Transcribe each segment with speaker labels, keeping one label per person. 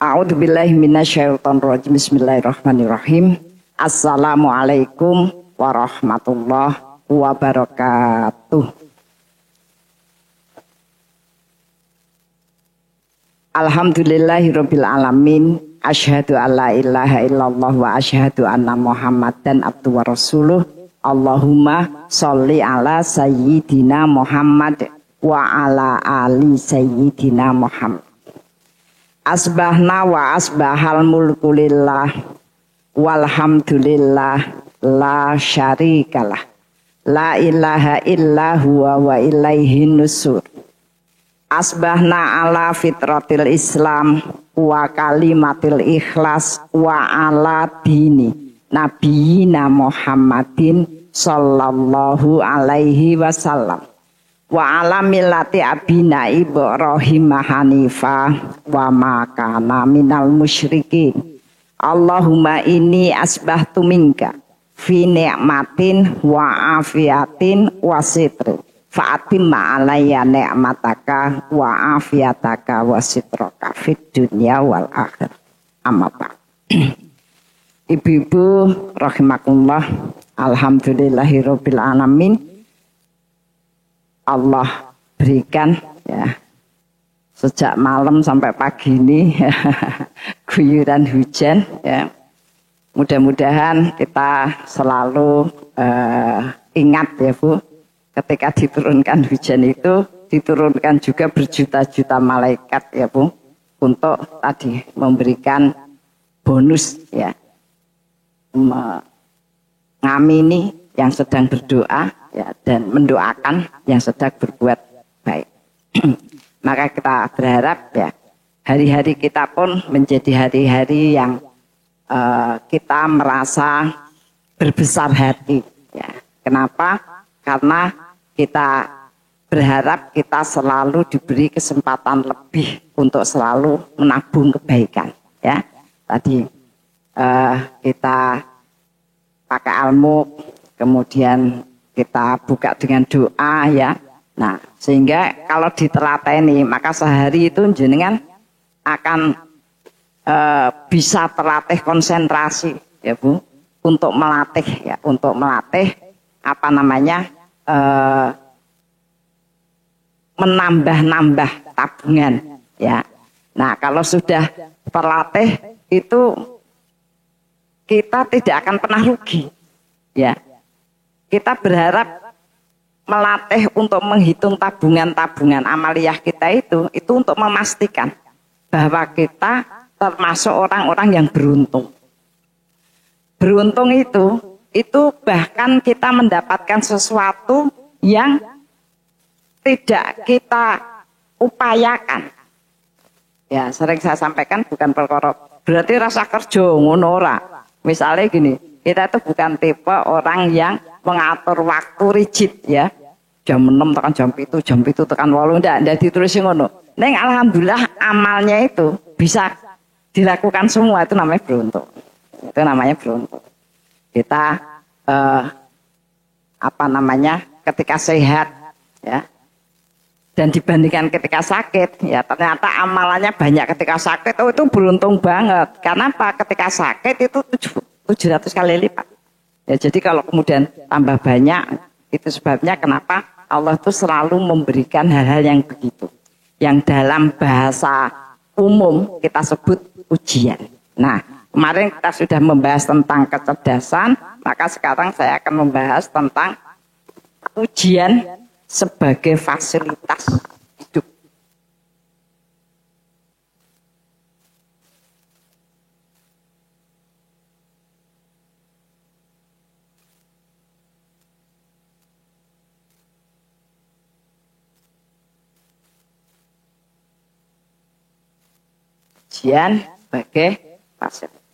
Speaker 1: A'udzubillahi minasyaitonirrajim. Bismillahirrahmanirrahim. Assalamualaikum warahmatullahi wabarakatuh. Alhamdulillahirabbil alamin. Asyhadu alla ilaha illallah wa asyhadu anna Muhammadan abduhu wa rasuluh. Allahumma sholli ala sayyidina Muhammad wa ala ali sayyidina Muhammad. Asbahna wa asbahal mulku lillah walhamdulillah la syarikalah la ilaha illa huwa wa ilaihin nusur. Asbahna ala fitratil Islam wa kalimatil ikhlas wa ala dini nabiyina Muhammadin sallallahu alaihi wasallam wa ala millati abina Ibrahim hanifa wa makana minal musyrikin. Allahumma inni asbahtu minka fi ni'matin wa afiatin wa sitrin fa'atimma alayya ni'mataka wa afiataka wa sitraka fid dunya wal akhir. Amma ba'd. Ibu-ibu rahimakumullah, alhamdulillahirabbil alamin. Allah berikan ya sejak malam sampai pagi ini guyuran hujan ya. Mudah-mudahan kita selalu ingat ya Bu, ketika diturunkan hujan itu diturunkan juga berjuta-juta malaikat ya Bu, untuk tadi memberikan bonus ya, mengamini yang sedang berdoa ya, dan mendoakan yang sedang berbuat baik. Maka kita berharap ya hari-hari kita pun menjadi hari-hari yang kita merasa berbesar hati ya. Kenapa? Karena kita berharap kita selalu diberi kesempatan lebih untuk selalu menabung kebaikan ya. Tadi kita pakai almuk, kemudian kita buka dengan doa ya. Nah, sehingga kalau ditelateni maka sehari itu jenengan akan bisa terlatih konsentrasi ya Bu, untuk melatih ya, untuk melatih apa namanya menambah-nambah tabungan ya. Nah, kalau sudah terlatih itu kita tidak akan pernah rugi ya. Kita berharap melatih untuk menghitung tabungan-tabungan amaliyah kita itu untuk memastikan bahwa kita termasuk orang-orang yang beruntung. Beruntung itu bahkan kita mendapatkan sesuatu yang tidak kita upayakan. Ya, sering saya sampaikan bukan perkara berarti rasa kerja ngono ora. Misalnya gini, kita itu bukan tipe orang yang mengatur waktu rigid ya. Jam 6 tekan jam 7 tekan 8, ndak ditulis ngono. Neng alhamdulillah amalnya itu bisa dilakukan semua, itu namanya beruntung. Itu namanya beruntung. Kita apa namanya? Ketika sehat ya. Dan dibandingkan ketika sakit ya, ternyata amalannya banyak ketika sakit. Oh, itu beruntung banget. Karena apa? Ketika sakit itu 700 kali lipat. Ya, jadi kalau kemudian tambah banyak, itu sebabnya kenapa Allah itu selalu memberikan hal-hal yang begitu. Yang dalam bahasa umum kita sebut ujian. Nah, kemarin kita sudah membahas tentang kecerdasan, maka sekarang saya akan membahas tentang ujian sebagai fasilitas hidup. Ujian sebagai fasilitas.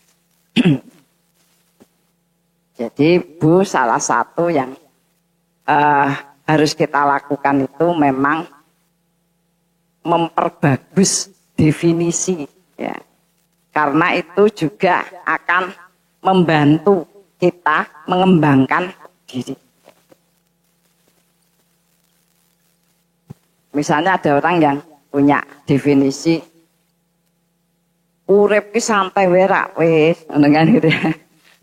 Speaker 1: Jadi Bu, salah satu yang harus kita lakukan itu memang memperbagus definisi ya. Karena itu juga akan membantu kita mengembangkan diri. Misalnya ada orang yang punya definisi urip ki santai werak wis dengan gitu ya.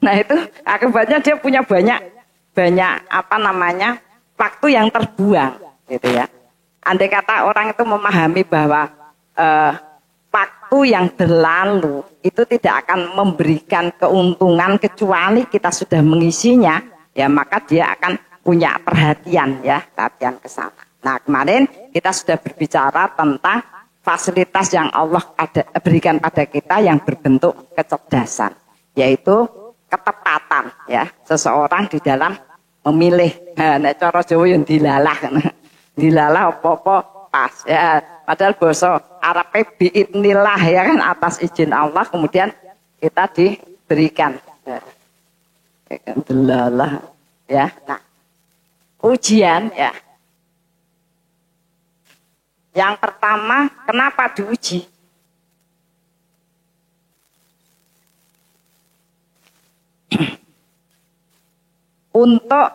Speaker 1: Nah itu akibatnya dia punya banyak apa namanya waktu yang terbuang gitu ya. Andai kata orang itu memahami bahwa waktu yang berlalu itu tidak akan memberikan keuntungan kecuali kita sudah mengisinya, ya maka dia akan punya perhatian ya, perhatian ke sana. Nah kemarin kita sudah berbicara tentang fasilitas yang Allah berikan pada kita yang berbentuk kecerdasan, yaitu ketepatan ya seseorang di dalam memilih. Nek cara Jawa yang dilalah apa-apa pas ya, padahal bahasa Arab biidnillah ya kan, atas izin Allah kemudian kita diberikan dilalah ya. Nah ujian ya, yang pertama kenapa diuji? Untuk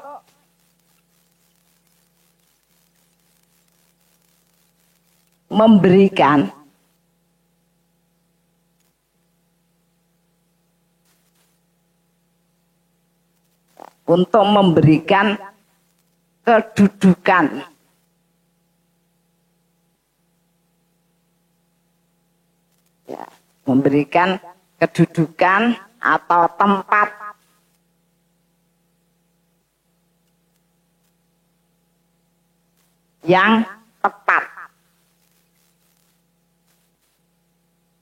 Speaker 1: memberikan kedudukan ya, memberikan kedudukan atau tempat yang tepat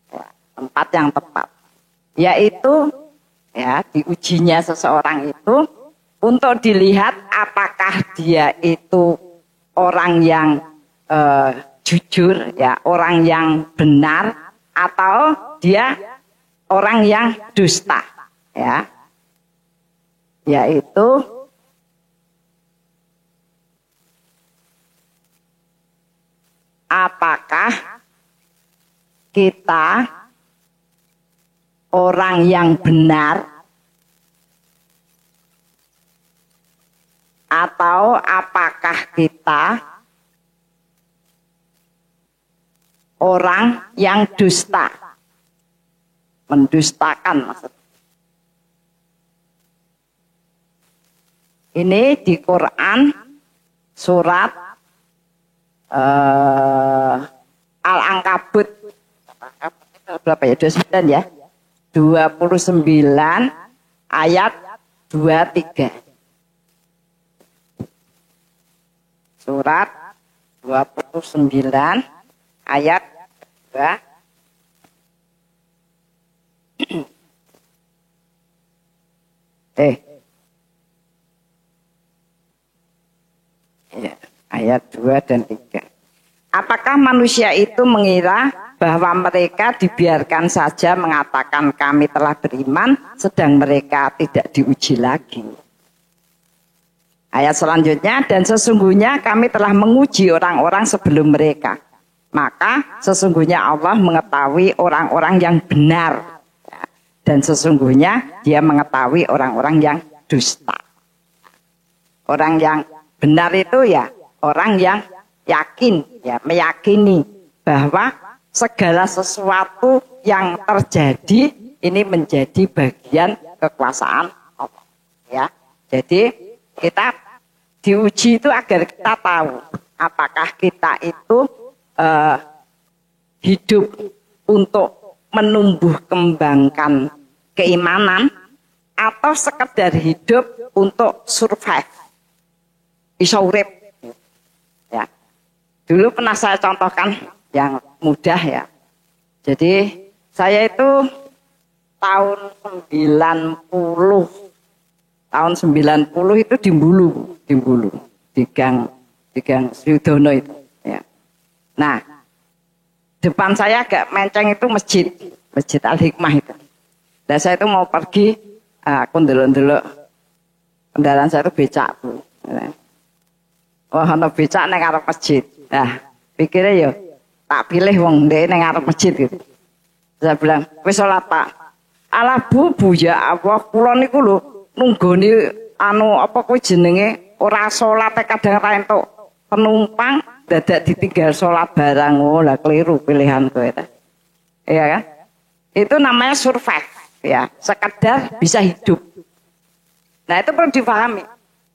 Speaker 1: ya, tempat yang tepat, yaitu ya diujinya seseorang itu untuk dilihat apakah dia itu orang yang jujur ya, orang yang benar, atau dia orang yang dusta ya, yaitu apakah kita orang yang benar atau apakah kita orang yang dusta, mendustakan maksudnya. Ini di Quran surat Al-Ankabut berapa ya? 29 ya. 29 ayat 23. Surat 29 ayat 2. Ya, ayat 2 dan 3. Apakah manusia itu mengira bahwa mereka dibiarkan saja mengatakan kami telah beriman, sedang mereka tidak diuji lagi? Ayat selanjutnya, dan sesungguhnya kami telah menguji orang-orang sebelum mereka. Maka sesungguhnya Allah mengetahui orang-orang yang benar. Dan sesungguhnya dia mengetahui orang-orang yang dusta. Orang yang benar itu ya orang yang yakin, ya meyakini bahwa segala sesuatu yang terjadi ini menjadi bagian kekuasaan Allah. Ya, jadi kita diuji itu agar kita tahu apakah kita itu hidup untuk menumbuh kembangkan keimanan atau sekedar hidup untuk survive, bisa urip. Ya, dulu pernah saya contohkan yang mudah ya. Jadi saya itu tahun 90 itu di Bulu, di gang Sriudono itu. Ya. Nah, depan saya agak menceng itu masjid Al-Hikmah itu. Dan saya itu mau pergi, aku ndelok-ndelok kendaraan saya itu becak Bu. Wah, ana becak nang arep masjid. Nah, pikirnya ya tak pilih wong ndek nang arep masjid gitu. Saya bilang, "Wis salat, Pak." "Alah Bu, ya Allah, kula niku lho nunggoni apa kuwi jenenge ora salat kadang ra entuk penumpang, dadak ditinggal salat barang." Oh, lah keliru pilihan kowe ta. Iya kan? Itu namanya survive, ya, sekedar bisa hidup. Nah, itu perlu dipahami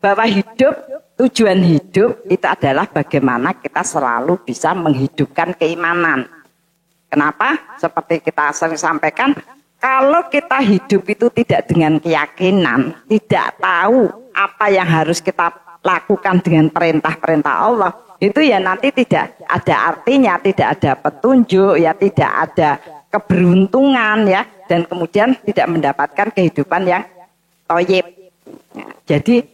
Speaker 1: bahwa hidup, tujuan hidup itu adalah bagaimana kita selalu bisa menghidupkan keimanan. Kenapa? Seperti kita sering sampaikan, kalau kita hidup itu tidak dengan keyakinan, tidak tahu apa yang harus kita lakukan dengan perintah-perintah Allah, itu ya nanti tidak ada artinya, tidak ada petunjuk, ya tidak ada keberuntungan, ya, dan kemudian tidak mendapatkan kehidupan yang thayyib. Ya, jadi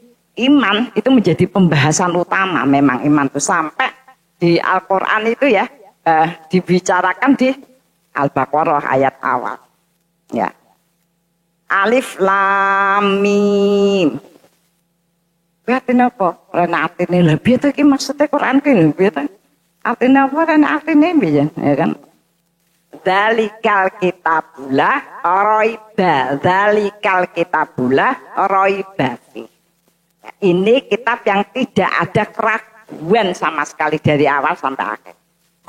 Speaker 1: iman itu menjadi pembahasan utama, memang iman itu sampai di Al-Quran itu ya dibicarakan di Al-Baqarah ayat awal. Ya. Alif lam mim. Artinya apa? Karena artinya lebih itu maksudnya Quran ki lebih itu. Artinya apa? Karena artinya bijan, ya kan? Dalikal kitabullah roiba, dalikal kitabullah roiba. Ini kitab yang tidak ada keraguan sama sekali dari awal sampai akhir.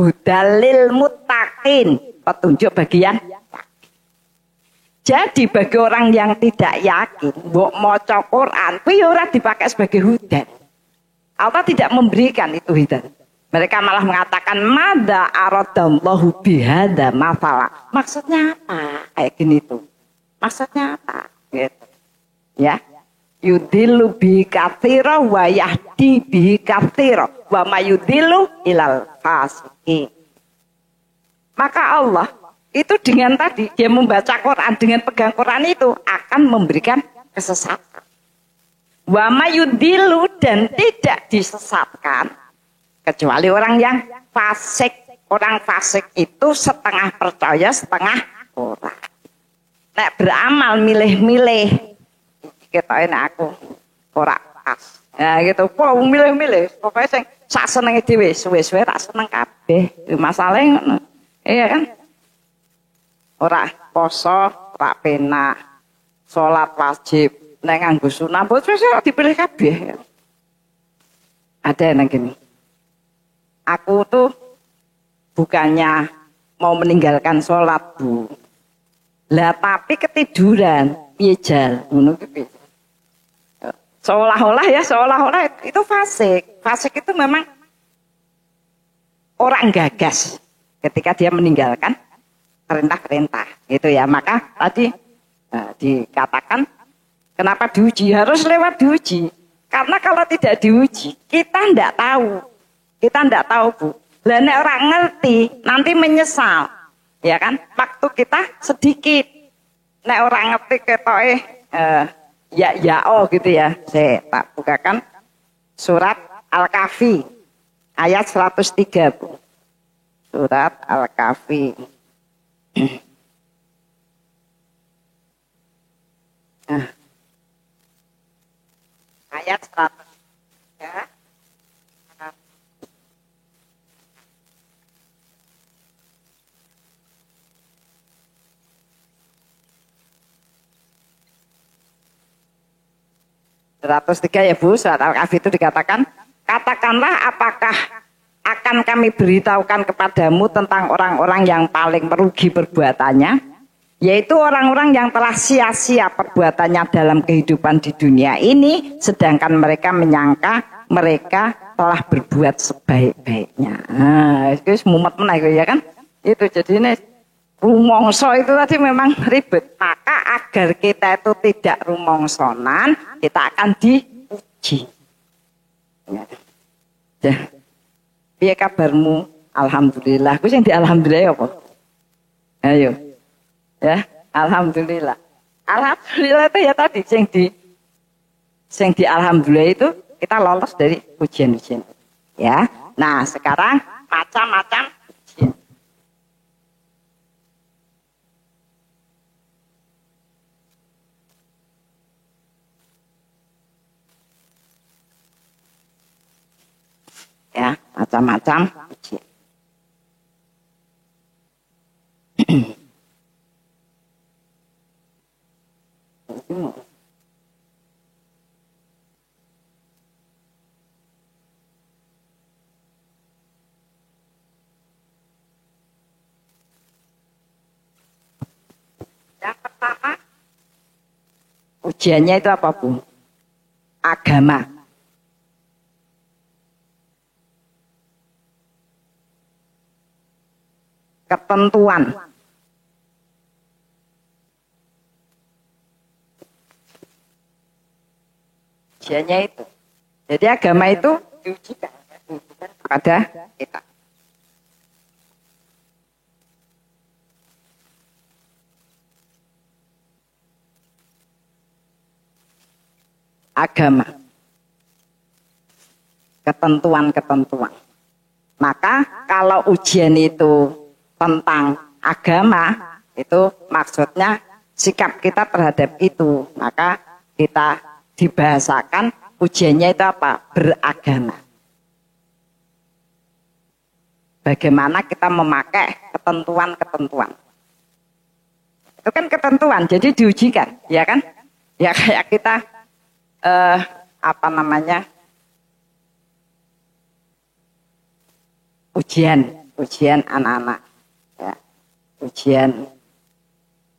Speaker 1: Hudalil muttaqin, petunjuk bagi yang yakin. Jadi bagi orang yang tidak yakin, mbok maca Quran, kuwi ora dipakai sebagai hudan. Allah tidak memberikan itu hudan. Mereka malah mengatakan madza aradallahu bihadza mafala. Maksudnya apa? Kayak gini tuh. Maksudnya apa? Gitu. Ya. Yudillu bi katsira wa yahdi bi katsira wa mayudillu ilal fasiqin. Maka Allah itu dengan tadi dia membaca Quran, dengan pegang Quran itu akan memberikan kesesatan. Wa mayudillu, dan tidak disesatkan kecuali orang yang fasik. Orang fasik itu setengah percaya, setengah ora. Nek beramal milih-milih, kita ini aku ora pas. Ya gitu, pokoknya milih-milih. Pokoknya sing sak senenge dhewe, suwe-suwe tak seneng kabeh. Masalahnya ngono. Iya kan? Ora poso, ora penak. Salat wajib, nek nganggo sunah, wis dipilih kabeh. Ada yang gini. Aku tuh bukannya mau meninggalkan sholat, Bu. Lah tapi ketiduran, piye jal, ngono ki. Seolah-olah itu fasik. Fasik itu memang orang gagas ketika dia meninggalkan perintah-perintah, gitu ya. Maka tadi dikatakan kenapa diuji, harus lewat diuji. Karena kalau tidak diuji, kita tidak tahu. Kita tidak tahu, Bu. Lah nek orang ngerti, nanti menyesal. Ya kan? Waktu kita sedikit. Nek orang ngerti ketoke oh gitu ya. Saya tak bukakan surat Al-Kahfi ayat 103, Bu. Surat Al-Kahfi. Ayat 103. 103 ya Bu, surat Al-Kahfi itu dikatakan, katakanlah apakah akan kami beritahukan kepadamu tentang orang-orang yang paling merugi perbuatannya, yaitu orang-orang yang telah sia-sia perbuatannya dalam kehidupan di dunia ini, sedangkan mereka menyangka mereka telah berbuat sebaik-baiknya. Nah, itu mumet meneh ya kan? Itu jadi ini rumongso itu tadi memang ribet. Maka agar kita itu tidak rumongsonan, kita akan diuji. Ya. Piye kabarmu? Alhamdulillah. Ku sing di alhamdulillah apa? Ayo. Ya, alhamdulillah. Alhamdulillah itu ya tadi sing di alhamdulillah itu kita lolos dari ujian-ujian. Ya. Nah, sekarang macam-macam ujian. Ya, macam-macam ujian. Ujiannya itu apa, Bu? Agama. Ketentuan. Ujiannya itu. Jadi agama itu diujikan kepada kita. Agama. Ketentuan-ketentuan. Maka kalau ujian itu tentang agama, itu maksudnya sikap kita terhadap itu. Maka kita dibahasakan ujiannya itu apa? Beragama. Bagaimana kita memakai ketentuan-ketentuan. Itu kan ketentuan, jadi diujikan, ya kan? Ya kayak kita ujian anak-anak. Ya. Ujian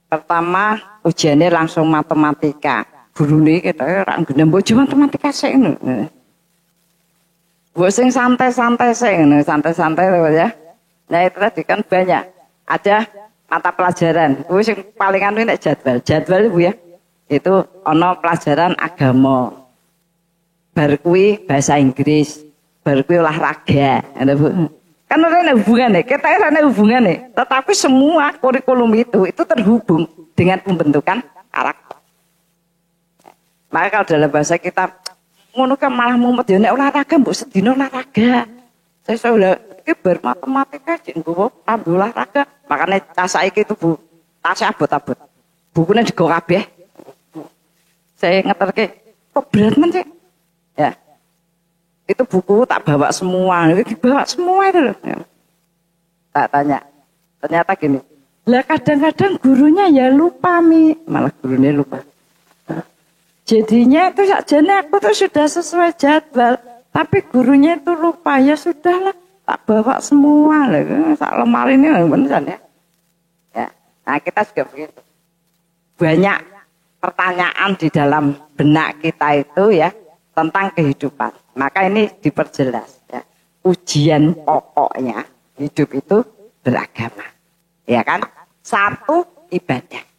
Speaker 1: pertama ujiannya langsung matematika. Guru nih kita orang gede bojo matematika sih ini. Gue sing santai-santai sih ini, santai-santai ya. Nah itu tadi kan banyak. Ada mata pelajaran. Gue sing paling anu ini jadwal Bu ya. Itu ono pelajaran agama. Bar kuwi bahasa Inggris, bar kuwi olahraga, ada Bu. Kan ada hubungannya, kita ada hubungannya. Tetapi semua kurikulum itu terhubung dengan pembentukan karakter. Maka kalau dalam bahasa kita ngono kan malah mumet ya nek olahraga mbok sedina olahraga. Saya sudah iki bar matematika jek nggowo tambah olahraga. Makane tas saiki itu Bu, tas abot-abot. Bukune digo kabeh. Saya ngeterke kok berat men sih. Ya. Itu buku tak bawa semua, dibawa semua itu loh. Ya. Tak tanya. Ternyata gini. Lah kadang-kadang gurunya ya lupa malah gurunya lupa. Jadinya itu sakjane aku tuh sudah sesuai jadwal, tapi gurunya itu lupa. Ya sudahlah, tak bawa semua lah. Sak lemari ini beneran ya. Ya. Nah, kita juga begitu. Banyak pertanyaan di dalam benak kita itu ya tentang kehidupan. Maka ini diperjelas ya. Ujian pokoknya hidup itu beragama. Ya kan? Satu, ibadah.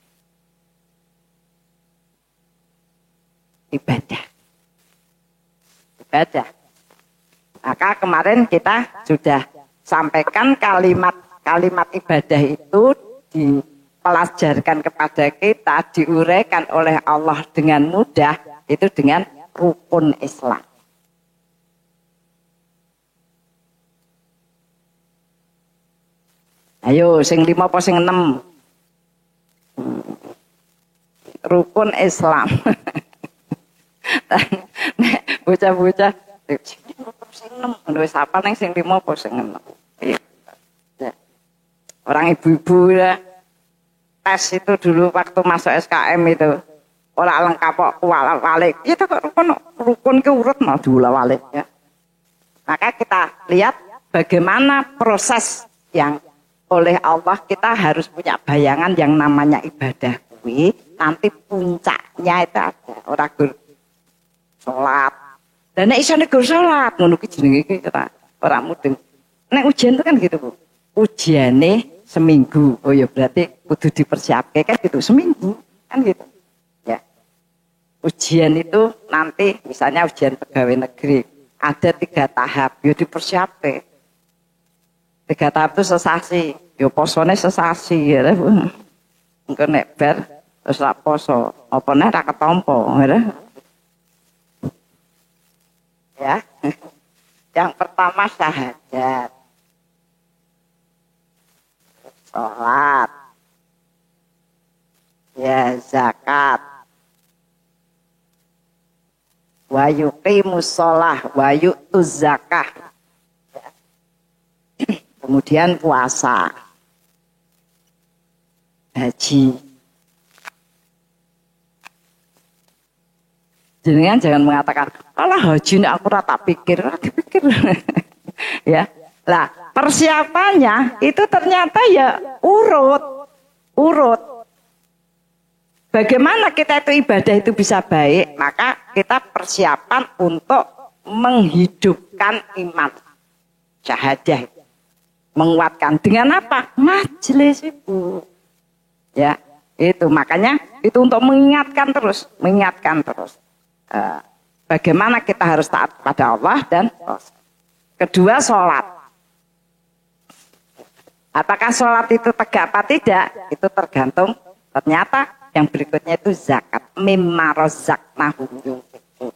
Speaker 1: Ibadah. Maka kemarin kita sudah sampaikan kalimat ibadah itu dipelajarkan kepada kita, diuraikan oleh Allah dengan mudah, itu dengan rukun Islam. Ayo, sing 5 apa sing 6? Rukun Islam. Bocah-bocah sing 6, wis apa ning sing 5 apa sing 6? Orang ibu-ibu ya, tes itu dulu waktu masuk SKM itu ora lengkap kok walik. Itu kok rukun ke urut mau diulang-walik ya. Maka kita lihat bagaimana proses yang oleh Allah kita harus punya bayangan yang namanya ibadah kuwi nanti puncaknya itu ada ora gur salat. Dan nek isone gur salat ngono ki jenenge iki ora mudeng. Nek ujian itu kan gitu, Bu. Ujiane seminggu. Oh ya berarti kudu dipersiapkan kan gitu seminggu kan gitu. Ya. Ujian itu nanti misalnya ujian pegawai negeri ada 3 tahap ya dipersiapkan. 3 tahap itu sesasi, ya posone sesasi ya. Engko nek bar terus ra poso, apa nek ra ketampa ya. Yang pertama syahadat. Sholat, ya zakat, wa yuqimus sholah, wa yu'tuz zakah. Kemudian puasa, haji. Jangan mengatakan, kalau haji ini aku rata pikir, dipikir. Ya, lah persiapannya itu ternyata ya urut. bagaimana kita itu ibadah itu bisa baik? Maka kita persiapan untuk menghidupkan iman. Syahadah. Menguatkan. Dengan apa? Majelis itu. Ya, itu. Makanya itu untuk mengingatkan terus. Bagaimana kita harus taat kepada Allah dan Rasul. Kedua, sholat. Apakah sholat itu tegak apa tidak? Itu tergantung. Ternyata yang berikutnya itu zakat. Mimma razaqnahum yunfiqun.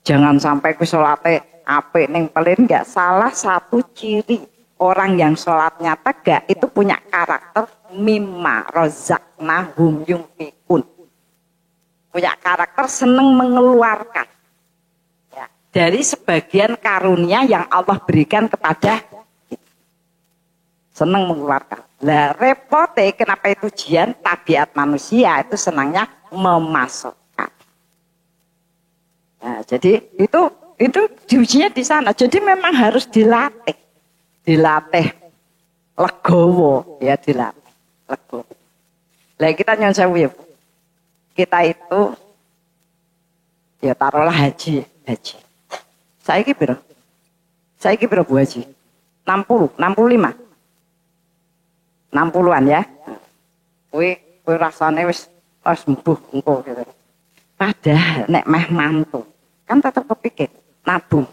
Speaker 1: Jangan sampai ke sholatnya apik ning pelin, enggak. Salah satu ciri orang yang sholatnya tegak itu punya karakter mimma razaqnahum yunfiqun. Punya karakter senang mengeluarkan ya, dari sebagian karunia yang Allah berikan kepada kita. Senang mengeluarkan. Lah repotnya kenapa itu ujian tabiat manusia itu senangnya memasukkan. Nah, jadi itu diujinya di sana. Jadi memang harus dilatih legowo ya, dilatih legowo. Lah kita nyon sewu ya, Bu. Kita itu ya taruhlah haji. Saiki piro Bu Haji? 60, 65. 60-an ya. Kuwi rasane wis mbuh engko gitu. Padahal nek meh mantu kan tetep kepikir nabung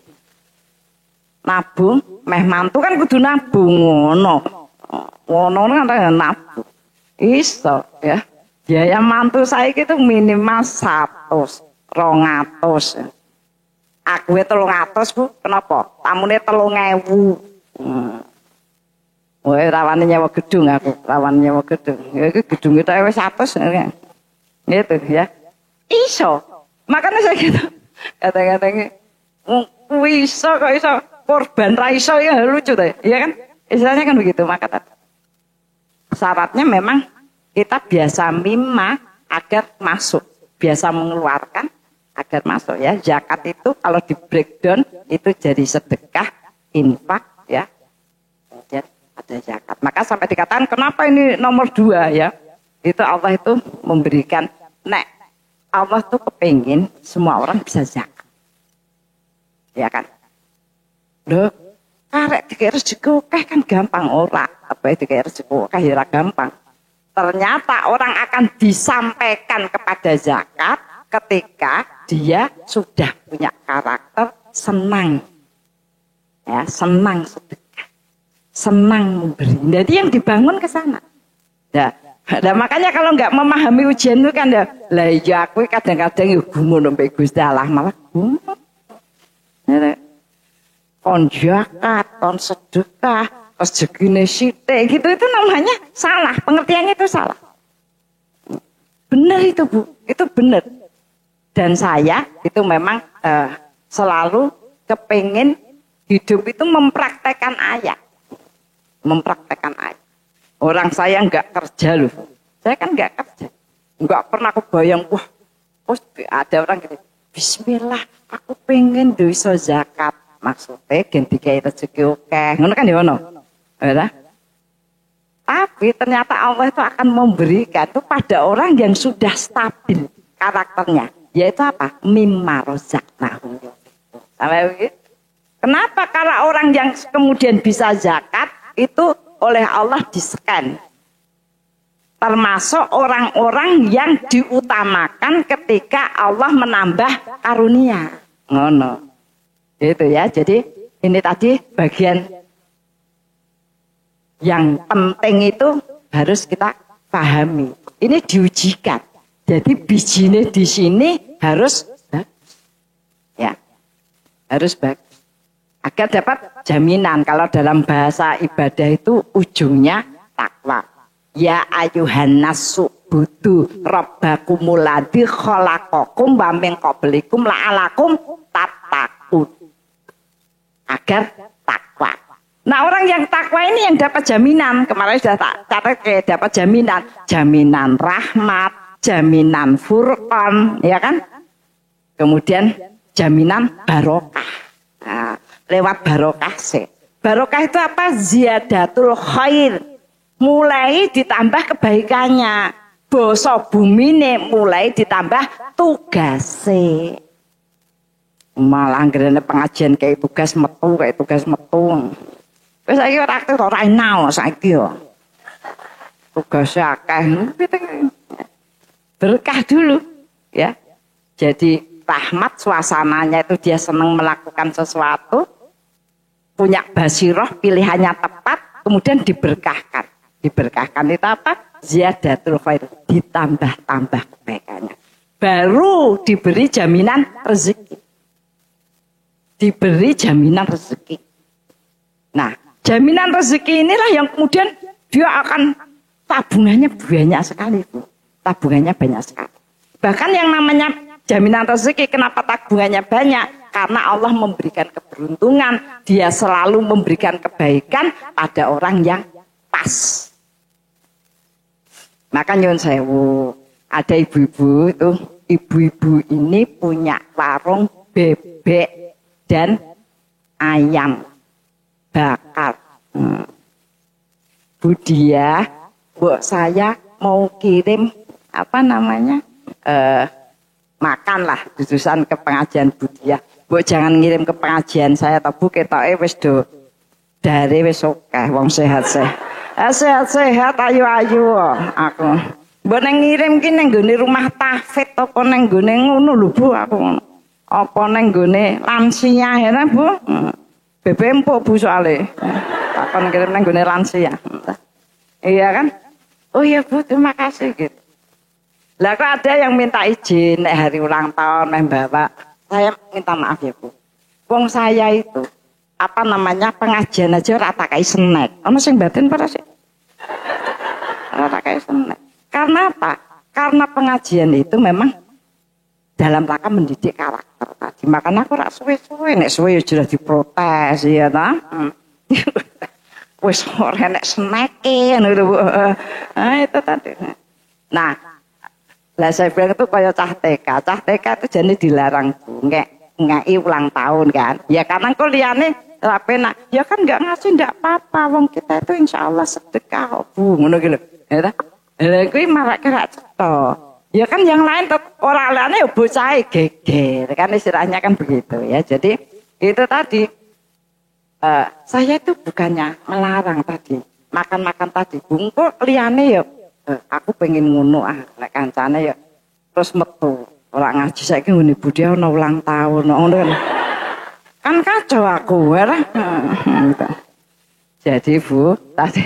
Speaker 1: meh mantu kan kudu nabung ngono kan nabung iso ya. Biaya mantu saiki itu minimal 100, 200. Aku 300 Bu, kenapa? Tamune 3000. Wah, rawane nyewa gedung aku, Ya iki gedung itu wis 100 ya. Gitu ya. Iso. Makanya saya gitu. Kata-katanya kuwi iso kok iso korban ra iso ya lucu deh. Iya kan? Istilahnya kan begitu. Maka syaratnya memang kita biasa mimma agar masuk, biasa mengeluarkan agar masuk ya. Zakat itu kalau di breakdown itu jadi sedekah, infak ya. Kemudian ada zakat. Maka sampai dikatakan kenapa ini nomor 2 ya? Itu Allah itu memberikan Allah tuh kepingin semua orang bisa zakat. Ya kan? Loh, karek dikira rezeki akeh kan gampang ora. Apa dikira rezeki akeh ya gampang. Ternyata orang akan disampaikan kepada zakat ketika dia sudah punya karakter senang. Ya, senang sedekah. Senang memberi. Jadi yang dibangun ke sana. Ya. Nah, makanya kalau nggak memahami ujian itu kan ya, lah ya aku kadang-kadang ya gumun sampai Gusti Allah malah gumun. Kon zakat, kon sedekah, rezekine sithik gitu itu namanya salah, pengertiannya itu salah. Benar itu Bu, itu benar. Dan saya itu memang selalu kepingin hidup itu mempraktekkan ayat. Orang saya nggak kerja loh. Saya kan nggak kerja. Nggak pernah kebayang, wah, ada orang gitu. Bismillah, aku pengen dosa zakat. Maksudnya ganti kayak rezeki oke. Ngono kan ya ono. Ya. Tapi ternyata Allah itu akan memberikan itu pada orang yang sudah stabil karakternya. Yaitu apa? Mimma razaqnahum. Sampai begitu. Kenapa? Karena orang yang kemudian bisa zakat itu oleh Allah di-scan. Termasuk orang-orang yang diutamakan ketika Allah menambah karunia. Ngono. Itu ya. Jadi ini tadi bagian yang penting itu harus kita pahami. Ini diujikan. Jadi bijinya di sini harus ya. Harus bagus. Agar dapat jaminan. Kalau dalam bahasa ibadah itu ujungnya takwa. Ya ayuhan nasu budu rabbakumul ladzi khalaqakum wa min qablikum la'alakum tattaqun. Agar takwa. Nah, orang yang takwa ini yang dapat jaminan. Kemarin sudah tak catat kayak dapat jaminan. Jaminan rahmat, jaminan furqan, ya kan? Kemudian jaminan barokah. Nah, lewat barokah sih. Barokah itu apa? Ziyadatul khair. Mulai ditambah kebaikannya. basa bumine mulai ditambah tugase. Malah anggere pengajian kayak tugas metu. Wis saiki ora aktif ora enal saiki yo. Tugase akeh. Berkah dulu ya. Jadi rahmat suasananya itu dia senang melakukan sesuatu, punya basiroh, pilihannya tepat, kemudian diberkahkan. Diberkahkan itu apa? Ziyadatul khair, ditambah-tambah kebaikannya. Baru diberi jaminan rezeki. Diberi jaminan rezeki. Nah, jaminan rezeki inilah yang kemudian dia akan tabungannya banyak sekali, Bu. Tabungannya banyak sekali. Bahkan yang namanya jaminan rezeki, kenapa tabungannya banyak? Karena Allah memberikan keberuntungan. Dia selalu memberikan kebaikan pada orang yang pas. Maka nyun sewu, ada ibu-ibu itu, ibu-ibu ini punya warung bebek dan ayam bakar. Bu Dia, Bu saya mau kirim apa namanya makan lah jurusan ke pengajian Bu Dia. Bu jangan ngirim ke pengajian saya, tapi ketoke wis do dari wis akeh wong sehat-sehat. Sehat-sehat ayu-ayu aku. Mbok nang ngirim ki nang nggone rumah tahfidz apa nang nggone ngono lho Bu aku. Apa nang nggone lansia ya Bu? BBM Bu soalé. Takon kirim nang nggone lansia. Iya kan? Oh iya Bu, terima kasih gitu. Lah kok ada yang minta izin hari ulang tahun bawa. Saya minta maaf ya Bu. Wong saya itu apa namanya pengajian aja rata kayak snack. Ono sing batin para sih. Rata kayak snack. Karena apa? Karena pengajian itu memang dalam rangka mendidik karakter tadi. Makanya aku rak suwe-suwe nek suwe sudah diprotes ya ta. Wis ora nek snack-e ngono Bu. Ah itu tadi. Nah, lah saya bilang itu kayak cah TK. Cah TK itu jadi dilarang Bu. Ngai ulang tahun kan. Ya karena kuliahnya rapena. Ya kan nggak ngasih ndak apa-apa. Wong kita itu insya Allah sedekah Bu. Ngono gitu. Ya tak? Kuwi marak kerak ceto. Ya kan yang lain orang lainnya ya bocah geger. Kan istilahnya kan begitu ya. Jadi itu tadi. Saya itu bukannya melarang tadi. Makan-makan tadi. Bungku liane ya. Aku pengen ngono nek kancane ya terus metu. Ora ngaji saiki ngene Bu Dia ana ulang tahun ngono kan kacau aku ora. Jadi Bu, tadi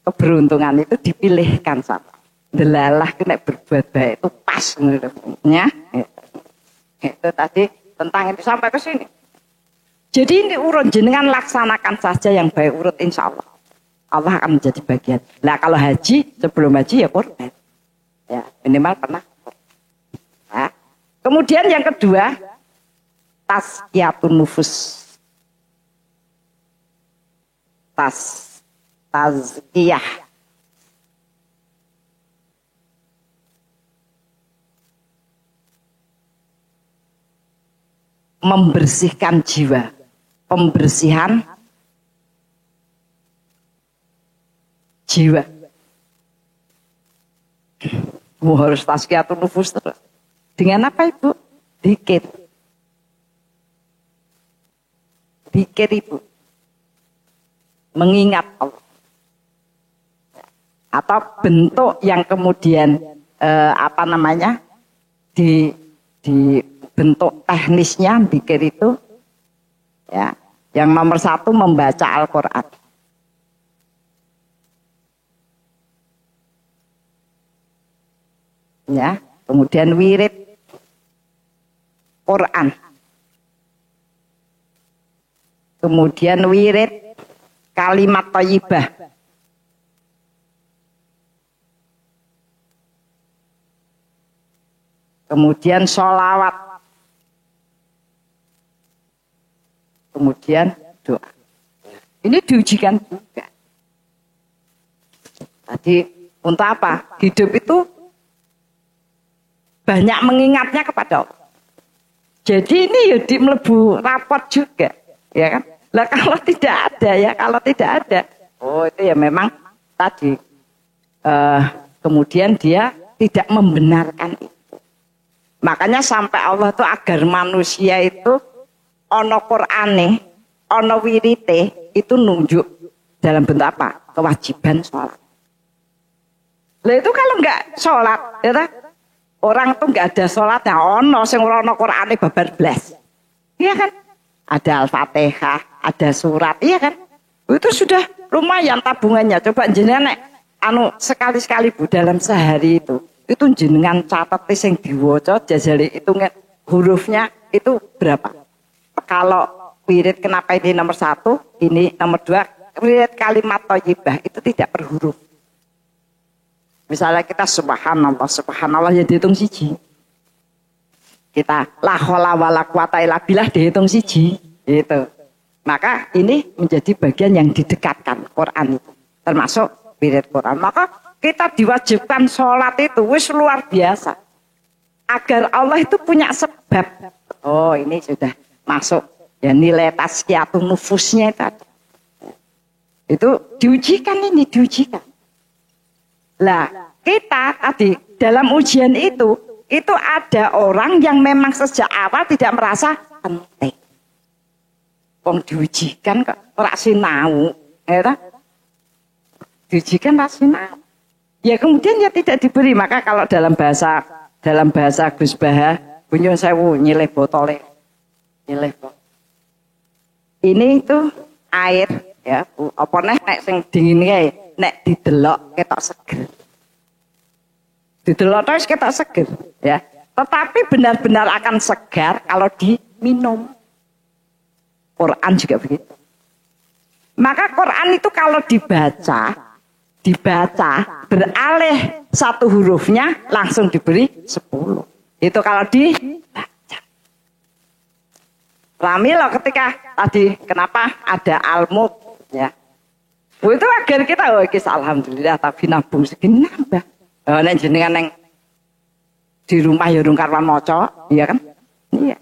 Speaker 1: keberuntungan itu dipilihkan sama. Delalah nek berbuat baik itu pas ngono ya. Itu tadi tentang itu sampai ke sini. Jadi ini urut jenengan laksanakan saja yang baik urut insya Allah. Allah akan menjadi bagian. Nah kalau haji, sebelum haji ya korban. Ya minimal pernah. Nah, kemudian yang kedua, tazkiyatun nufus. Tazkiyah. Membersihkan jiwa. Pembersihan jiwa. Harus tazkiyatun nufus terus. Dengan apa Ibu? Dzikir. Dzikir Ibu. Mengingat Allah. Atau bentuk yang kemudian apa namanya? Di bentuk teknisnya dzikir itu ya, yang nomor satu membaca Al-Qur'an. Ya, kemudian wirid Quran. Kemudian wirid kalimat thayyibah. Kemudian sholawat. Kemudian doa. Ini diujikan juga. Tadi untuk apa? Hidup itu banyak mengingatnya kepada Allah. Jadi ini ya di melebu raport juga, ya kan? Lah kalau tidak ada ya, kalau tidak ada, oh itu ya memang tadi kemudian dia tidak membenarkan itu. Makanya sampai Allah tuh agar manusia itu ono Qur'ane, ono wirite itu nunjuk dalam bentuk apa? Kewajiban sholat. Lah itu kalau nggak sholat, ya, orang tuh nggak ada sholatnya, ono sing ora ono Qur'ane babar blas. Iya kan? Ada Al-Fatihah, ada surat, iya kan? Itu sudah lumayan tabungannya. Coba jenengan sekali-sekali Bu dalam sehari itu jenengan catat sing diwaca jajali hitungnya hurufnya itu berapa? Kalau wirid kenapa ini nomor 1, ini nomor 2, wirid kalimat thayyibah itu tidak per huruf. Misalnya kita subhanallah ya dihitung siji. Kita la haula wala quwata illa billah dihitung siji itu. Maka ini menjadi bagian yang didekatkan Quran itu. Termasuk wirid Quran. Maka kita diwajibkan sholat itu wis luar biasa. Agar Allah itu punya sebab. Oh, ini sudah masuk ya nilai tazkiyatun nufusnya itu ada. Itu diujikan ini, diujikan. Lah, kita tadi dalam ujian itu ada orang yang memang sejak awal tidak merasa penting. Wong diujikan kok ora sinau, ya. Diujikan ora sinau. Ya kemudian ya tidak diberi. Maka kalau dalam bahasa Gus Baha, bunyi sewu nyilih botole. Nyilih botol. Ini itu air ya, apa nek sing dingin kae, nek didelok ketok seger. Didelok terus ketok seger, ya. Tetapi benar-benar akan segar kalau diminum. Quran juga begitu. Maka Quran itu kalau dibaca beralih satu hurufnya langsung diberi 10. Itu kalau dibaca. Rami loh ketika tadi kenapa ada almut ya. Itu agar kita alhamdulillah tapi nabung segini nambah. Nek jenengan neng di rumah ya urung karwan maca, iya kan? Iya.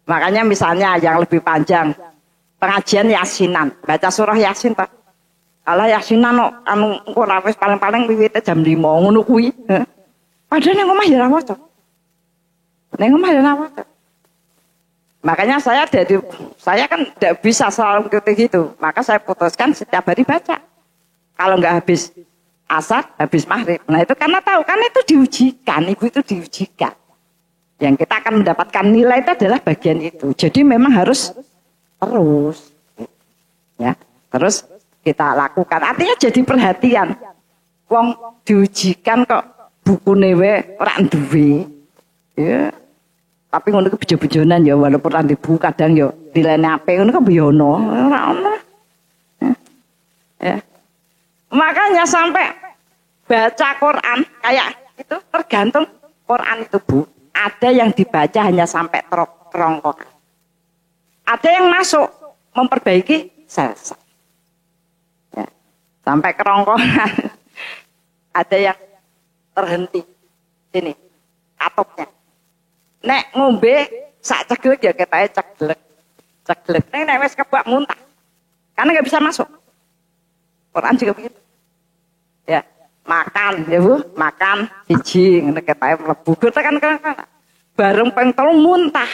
Speaker 1: Makanya misalnya yang lebih panjang pengajian Yasinan, baca surah Yasin Pak. Ala Yasinan anu ora wis paling-paling wiwite jam 5 ngono kuwi. Padahal ning omah ya ora maca. Ning omah ya ora maca. Makanya saya kan tidak bisa selalu mengikuti gitu. Maka saya putuskan setiap hari baca. Kalau nggak habis asar, habis maghrib. Nah itu karena tahu, karena itu diujikan, ibu itu diujikan. Yang kita akan mendapatkan nilai itu adalah bagian itu. Jadi memang harus terus, ya, terus kita lakukan. Artinya jadi perhatian. Wong diujikan kok buku newe ora duwe. Ya. Tapi ngono ku bejo-bejonan ya walaupun ora buku kadang ya nilainya apik ngono kok yo ono, ora ono. Ya. Makanya sampai baca Quran kayak itu tergantung Quran itu Bu. Ada yang dibaca hanya sampai kerongkongan. Ada yang masuk memperbaiki selesai. Ya. Sampai kerongkongan. Ada yang terhenti. Sini, katupnya. Nek ngombe sak ceglek ya ketae ceglek. Ceglek. Nek wis kebak muntah. Karena nggak bisa masuk. Quran juga begitu. Ya, makan ya Bu, makan siji ngene ketae mlebu. Tekan bareng ping 3 muntah.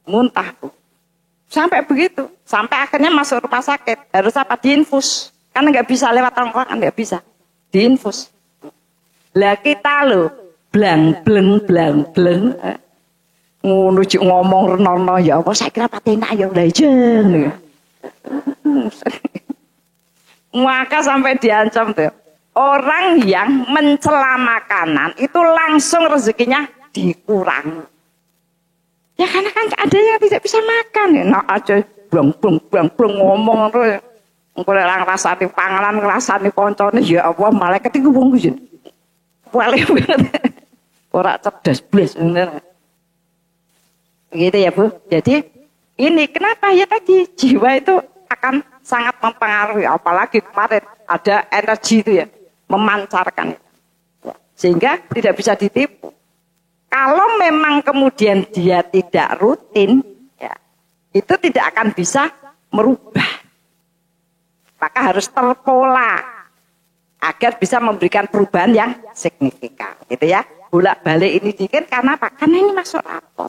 Speaker 1: Muntah Bu. Sampai begitu, sampai akhirnya masuk rumah sakit. Harus apa? Diinfus. Karena nggak bisa lewat kerongkongan, nggak bisa. Diinfus. Lah kita loh blang ngono cik ngomong renono ya apa saya kira patenak ya udah jeng. Maka sampai diancam tuh orang yang mencela makanan itu langsung rezekinya dikurang. Ya karena kan ada yang tidak bisa makan ya nak aja blong ngomong terus engko lek rasane panganan ngrasani koncone ya apa malaikat iku wong ku wale ora cerdas blas begitu ya Bu. Jadi ini kenapa ya tadi jiwa itu akan sangat mempengaruhi, apalagi kemarin ada energi itu ya memancarkan itu. Sehingga tidak bisa ditipu. Kalau memang kemudian dia tidak rutin ya, itu tidak akan bisa merubah. Maka harus terpola. agar bisa memberikan perubahan yang signifikan, gitu ya. Bolak-balik ini dikit karena apa? Karena ini masuk rapot.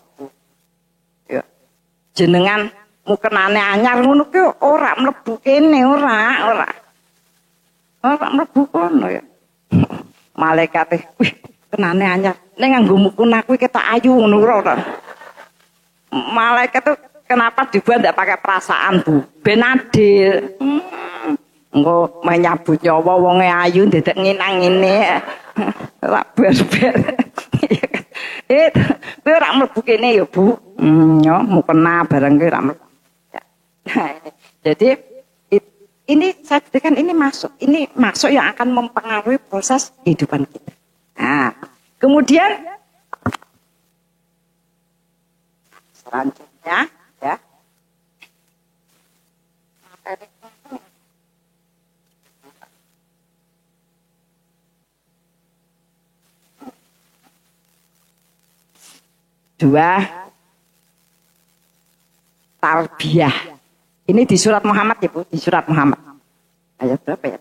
Speaker 1: Ya. Jenengan mukenane anyar ngono ki ora mlebu kene, ora mlebu kono ya. Malaikate, wih, kenane anyar. Ning nganggo mukun aku ketok ayu ngono ora. Malaikat itu kenapa dibuat tidak pakai perasaan, Bu? Ben adil. Engko menyambut nyawa wonge ayu ndedek nginang ngene. Lah ber-ber. Kowe ora mlebu kene ya, Bu. Yo mukena bareng kowe ora mlebu. Jadi ini saya katakan ini masuk yang akan mempengaruhi proses kehidupan kita. Nah, kemudian selanjutnya ya. Dua, tarbiyah. Ini di surat Muhammad ya, Bu, di surat Muhammad. Ayat berapa ya?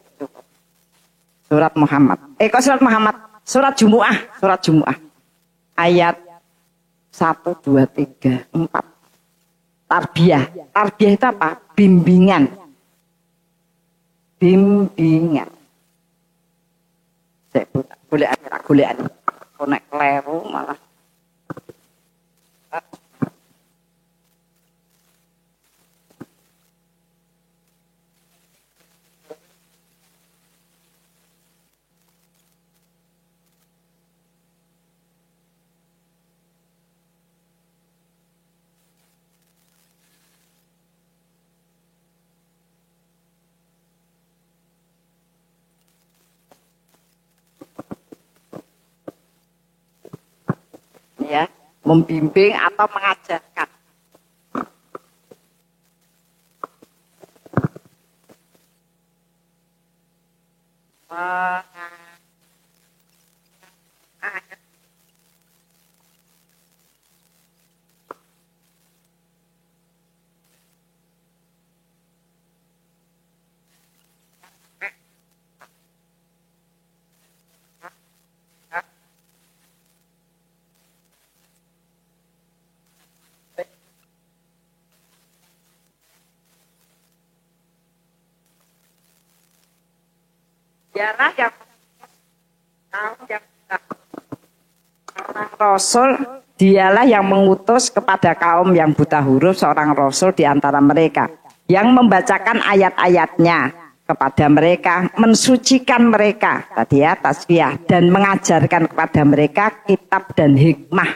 Speaker 1: Surat Muhammad. Kok surat Muhammad? Surat Jumu'ah. Ayat 1, 2, 3, 4. Tarbiyah. Tarbiyah itu apa? Bimbingan. Saya boleh ada. Konek kleru malah. Ya, membimbing atau mengajarkan. Dialah yang Rasul, dialah yang mengutus kepada kaum yang buta huruf seorang Rasul di antara mereka, yang membacakan ayat-ayatnya kepada mereka, mensucikan mereka, tadi ya, tasbih, dan mengajarkan kepada mereka kitab dan hikmah.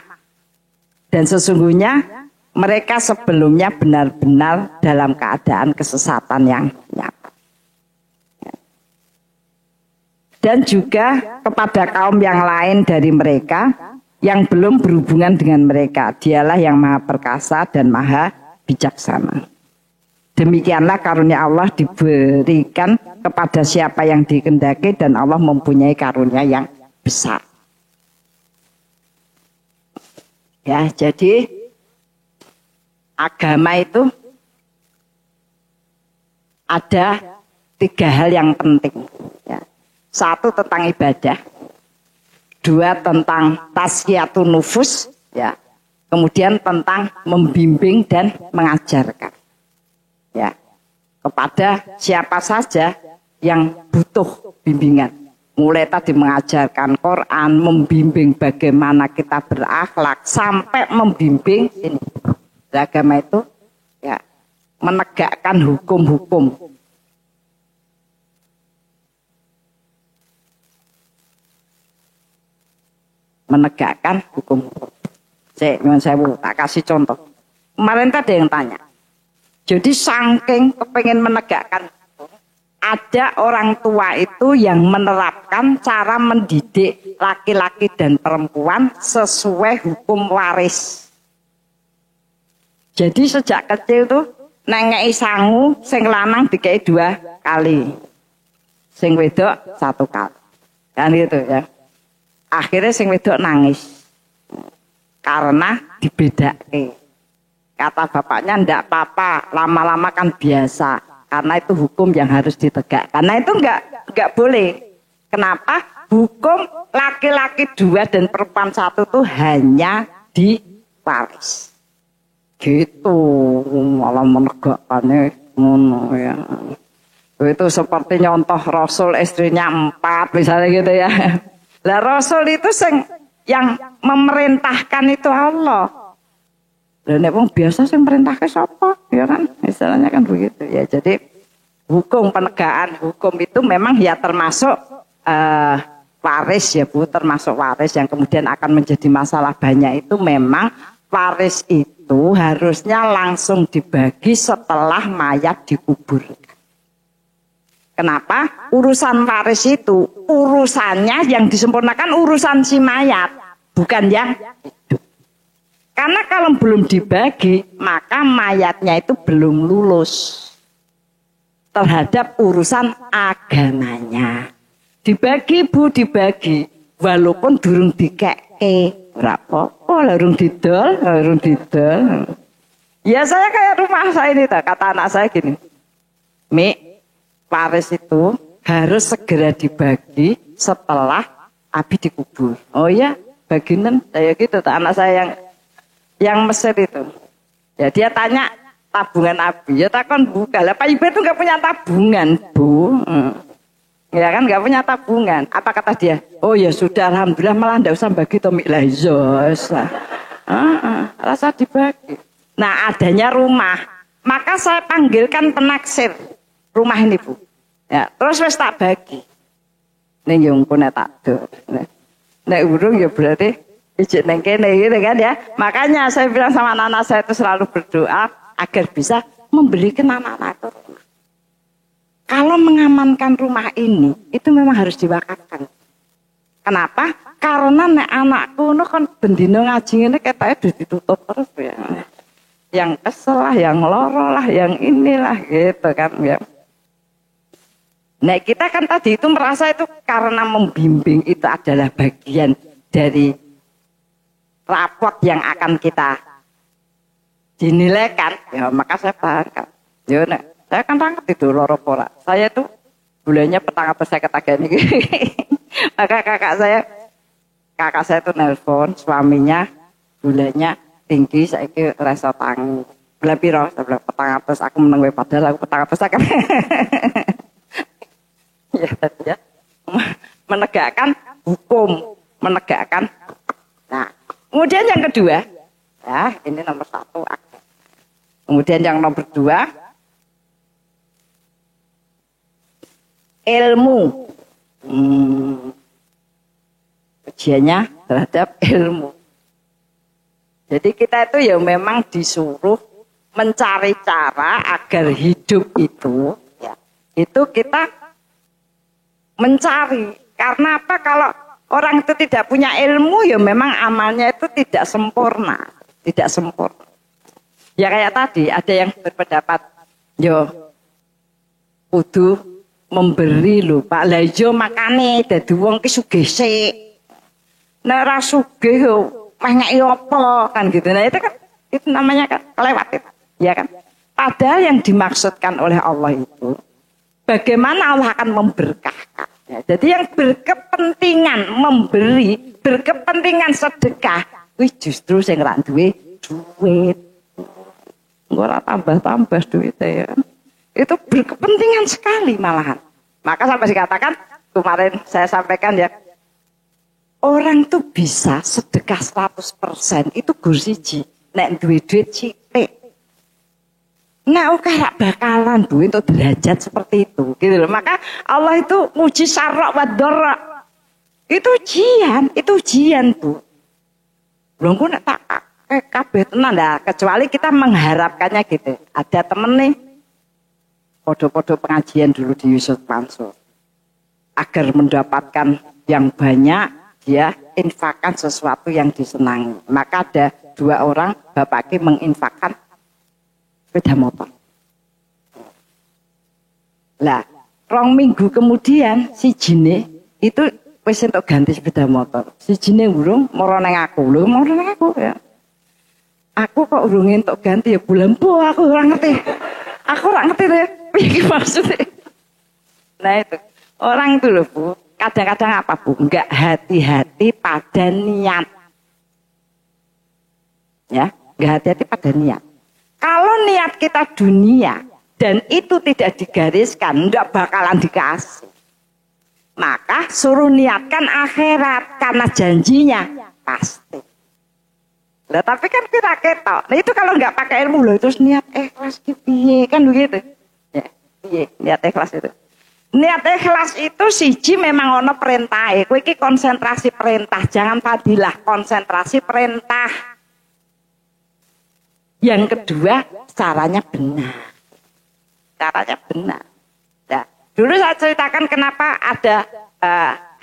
Speaker 1: Dan sesungguhnya mereka sebelumnya benar-benar dalam keadaan kesesatan yang nyata. Dan juga kepada kaum yang lain dari mereka yang belum berhubungan dengan mereka. Dialah yang maha perkasa dan maha bijaksana. Demikianlah karunia Allah diberikan kepada siapa yang dikehendaki, dan Allah mempunyai karunia yang besar. Ya, jadi agama itu ada 3 hal yang penting. Ya. 1 tentang ibadah, 2 tentang tazkiyatun nufus, ya. Kemudian tentang membimbing dan mengajarkan, ya, kepada siapa saja yang butuh bimbingan. Mulai tadi mengajarkan Quran, membimbing bagaimana kita berakhlak, sampai membimbing ini. Agama itu ya menegakkan hukum-hukum. Menegakkan hukum-hukum. Saya tak kasih contoh. Kemarin tadi yang tanya. Jadi saking kepengen menegakkan, ada orang tua itu yang menerapkan cara mendidik laki-laki dan perempuan sesuai hukum waris. Jadi sejak kecil tuh nengei sangu, sing lanang dikei 2 kali, sing wedok 1 kali, kan gitu ya. Akhirnya sing wedok nangis karena dibedake. Kata bapaknya ndak apa-apa, lama-lama kan biasa. Karena itu hukum yang harus ditegakkan. Karena itu enggak boleh. Kenapa? Hukum laki-laki 2 dan perempuan 1 itu hanya diwaris. Gitu, malah menegakkannya ngono ya. Itu seperti nyontoh Rasul istrinya 4 misalnya gitu ya. Lah Rasul itu yang memerintahkan itu Allah. Lah nek wong biasa sing merintahke sapa? Ya kan, istilahnya kan begitu ya. Jadi hukum penegakan hukum itu memang ya termasuk waris ya Bu, termasuk waris yang kemudian akan menjadi masalah banyak itu memang waris itu harusnya langsung dibagi setelah mayat dikubur. Kenapa? Urusan waris itu urusannya yang disempurnakan urusan si mayat, bukan yang hidup. Karena kalau belum dibagi, maka mayatnya itu belum lulus terhadap urusan agamanya. Dibagi Bu, dibagi. Walaupun durung dikeke, berapa? Oh, durung didol. Ya saya kayak rumah saya ini, kata anak saya gini. Mi, waris itu harus segera dibagi setelah abi dikubur. Oh ya, bagian saya gitu, anak saya yang Mesir itu. Ya dia tanya tabungan abi, ya takkan buka. Lah Pak Ibu itu nggak punya tabungan Bu. Ya kan nggak punya tabungan. Apa kata dia? Oh ya sudah, alhamdulillah malah nggak usah bagi Tomik Lazos. Rasa dibagi. Nah adanya rumah, maka saya panggilkan penaksir rumah ini Bu. Ya terus wes tak bagi. Ning yo engko tak do. Nek urung ya berarti ijek neng kene gitu kan ya. Makanya saya bilang sama anak-anak saya itu selalu berdoa agar bisa membelikan anak-anak itu. Kalau mengamankan rumah ini, itu memang harus diwakafkan. Kenapa? Karena nek anakku itu kan bendino ngaji ini katanya ditutup terus ya. Yang kesel lah, yang loro lah, yang inilah gitu kan ya. Nah kita kan tadi itu merasa itu karena membimbing itu adalah bagian dari rapot yang akan kita dinilaikan. Ya maka saya bangga. Ya nek saya kan rangket itu loro pora. Saya tuh bulannya petang apa saya ketagihan ini. Maka kakak saya tuh nelpon suaminya bulannya tinggi saya ke rasa tangi. Bulan piro? Saya bilang petang atas aku menang padahal aku petang atas akan. Ya tadi ya menegakkan hukum, menegakkan. Nah kemudian yang kedua, ya ini nomor 1. Kemudian yang nomor 2. Ilmu, ujiannya terhadap ilmu. Jadi kita itu ya memang disuruh mencari cara agar hidup itu, ya, itu kita mencari. Karena apa? Kalau orang itu tidak punya ilmu, ya memang amalnya itu tidak sempurna, tidak sempurna. Ya kayak tadi ada yang berpendapat, yo, kudu memberi lho Pak, lah iya makane dadi wong ki sugih sik. Nek ora sugih yo mengeki apa kan gitu. Nah itu namanya kan kelewat itu. Ya kan? Padahal yang dimaksudkan oleh Allah itu bagaimana Allah akan memberkahkan. Ya, jadi yang berkepentingan memberi, berkepentingan sedekah, kuwi justru sing ra duwe duit. Ora tambah-tambah duit ya. Itu berkepentingan sekali malahan. Maka sampai dikatakan kemarin saya sampaikan ya, orang tuh bisa sedekah 100% itu gur siji nek duwe duit sithik. Nek oke rak bakalan duwe untuk derajat seperti itu gitu loh. Maka Allah itu muji syarra wa dharra. Itu ujian tuh. Lho kok nek tak kabeh tenan dah, kecuali kita mengharapkannya gitu. Ada temen nih podo-podo pengajian dulu di Yusuf Mansur. Agar mendapatkan yang banyak, dia infakkan sesuatu yang disenangi. Maka ada 2 orang, Bapak Ki menginfakkan sepeda motor. Lah, 2 minggu kemudian si Jine itu wis entuk ganti sepeda motor. Si Jine urung moro nang aku. Lho, moro nang aku ya. Aku kok urung entuk ganti ya bulan po aku ora ngerti. Aku ora ngerti deh. Iki maksudnya. Nah itu orang itu loh Bu, kadang-kadang apa Bu? Enggak hati-hati pada niat. Ya, enggak hati-hati pada niat. Kalau niat kita dunia dan itu tidak digariskan, enggak bakalan dikasih. Maka suruh niatkan akhirat karena janjinya pasti. Nah, tapi kan kita ketok. Nah itu kalau nggak pakai ilmu loh, terus niat ikhlas piye kan begitu. Ya, piye niat ikhlas itu. Niat ikhlas itu siji memang ono perintah. Kowe iki konsentrasi perintah, jangan fadilah, konsentrasi perintah. Yang kedua, caranya benar. Caranya benar. Ya, dulu saya ceritakan kenapa ada